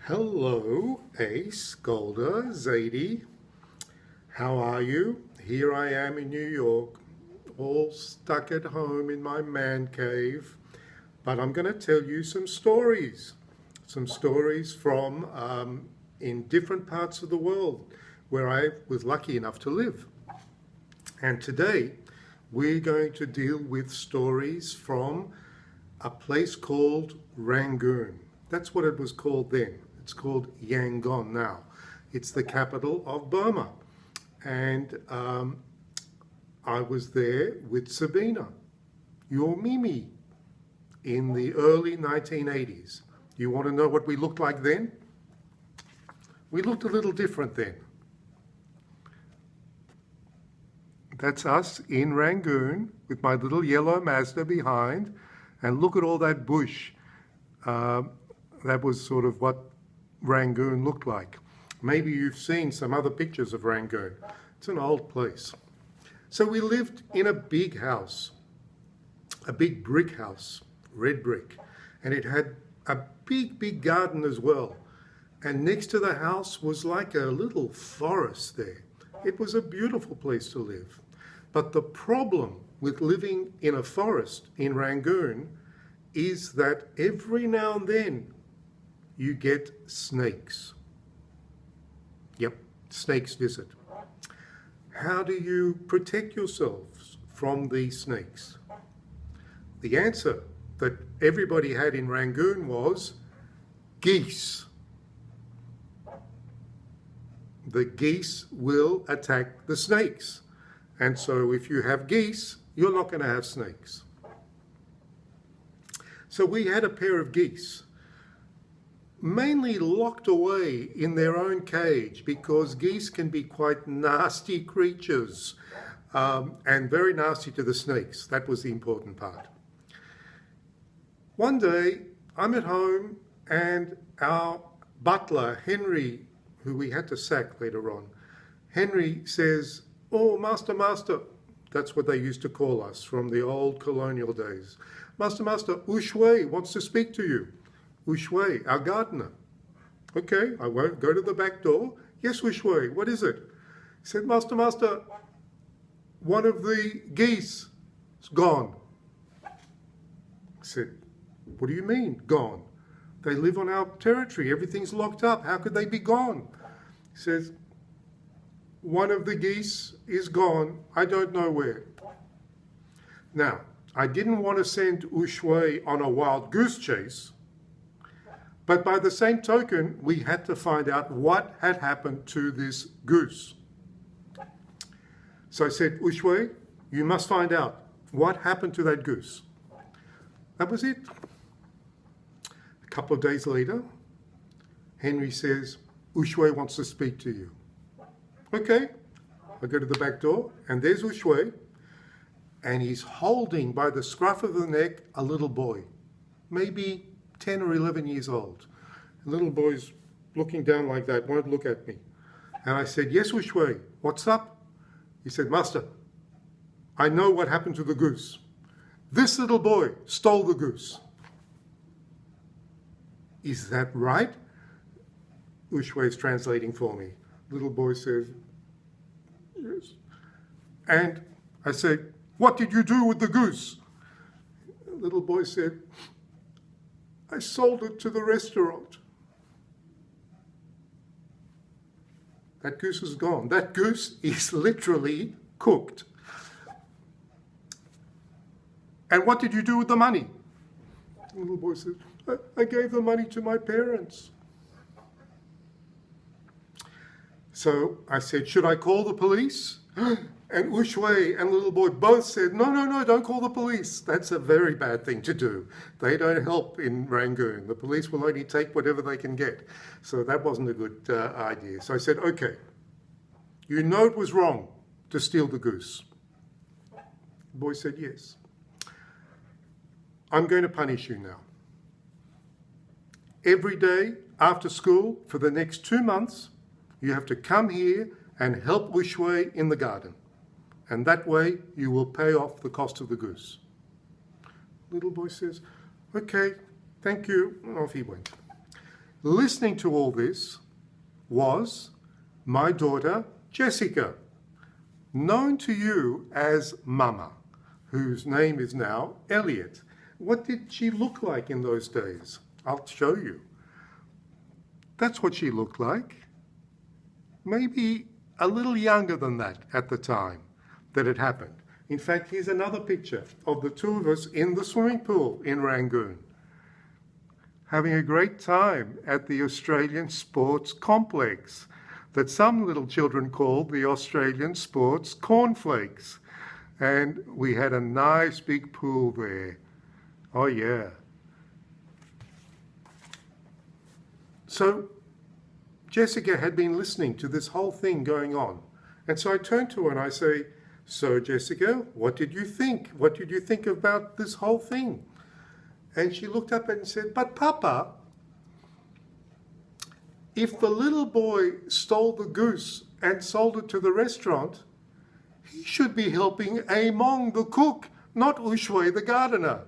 Hello, Ace, Golda, Zadie. How are you? Here I am in New York, all stuck at home in my man cave. But I'm going to tell you some stories. Some stories from in different parts of the world where I was lucky enough to live. And today we're going to deal with stories from a place called Rangoon. That's what it was called then. It's called Yangon now. It's the capital of Burma. And I was there with Sabina, your Mimi, in the early 1980s. You want to know what we looked like then? We looked a little different then. That's us in Rangoon with my little yellow Mazda behind. And look at all that bush. That was sort of what Rangoon looked like. Maybe you've seen some other pictures of Rangoon. It's an old place. So we lived in a big house, a big brick house, red brick. And it had a big, big garden as well. And next to the house was like a little forest there. It was a beautiful place to live. But the problem with living in a forest in Rangoon is that every now and then you get snakes. Yep, snakes visit. How do you protect yourselves from these snakes? The answer that everybody had in Rangoon was geese. The geese will attack the snakes. And so if you have geese, you're not going to have snakes. So we had a pair of geese, mainly locked away in their own cage because geese can be quite nasty creatures and very nasty to the snakes. That was the important part. One day, I'm at home and our butler, Henry, who we had to sack later on, Henry says, "Oh, master, master." That's what they used to call us from the old colonial days. "Master, master, Ushway wants to speak to you." Ushway, our gardener. Okay, I won't go to the back door. "Yes, Ushway, what is it?" He said, "Master, master, one of the geese is gone." I said, "What do you mean, gone? They live on our territory. Everything's locked up. How could they be gone?" He says, "One of the geese is gone. I don't know where." Now, I didn't want to send Ushway on a wild goose chase, but by the same token, we had to find out what had happened to this goose. So I said, "Ushway, you must find out what happened to that goose." That was it. A couple of days later, Henry says, "Ushway wants to speak to you." Okay, I go to the back door, and there's Ushway, and he's holding by the scruff of the neck a little boy, maybe 10 or 11 years old. The little boy's looking down like that, won't look at me. And I said, "Yes, Ushway, what's up?" He said, "Master, I know what happened to the goose. This little boy stole the goose." "Is that right?" Ushway's translating for me. Little boy says, "Yes." And I said, "What did you do with the goose?" Little boy said, "I sold it to the restaurant." That goose is gone. That goose is literally cooked. "And what did you do with the money?" Little boy said, I gave the money to my parents." So I said, "Should I call the police?" And Ushway and little boy both said, "No, no, no, don't call the police. That's a very bad thing to do. They don't help in Rangoon. The police will only take whatever they can get." So that wasn't a good idea. So I said, "Okay, you know it was wrong to steal the goose." The boy said, "Yes. I'm going to punish you now. Every day after school for the next 2 months, you have to come here and help Ushway in the garden. And that way you will pay off the cost of the goose." Little boy says, "Okay, thank you." And off he went. Listening to all this was my daughter, Jessica, known to you as Mama, whose name is now Elliot. What did she look like in those days? I'll show you. That's what she looked like. Maybe a little younger than that at the time that it happened. In fact, here's another picture of the two of us in the swimming pool in Rangoon, having a great time at the Australian Sports Complex that some little children called the Australian Sports Cornflakes. And we had a nice big pool there. Oh yeah. So Jessica had been listening to this whole thing going on. And so I turned to her and I say, "So Jessica, what did you think? What did you think about this whole thing?" And she looked up and said, "But Papa, if the little boy stole the goose and sold it to the restaurant, he should be helping Among the cook, not Ushui the gardener."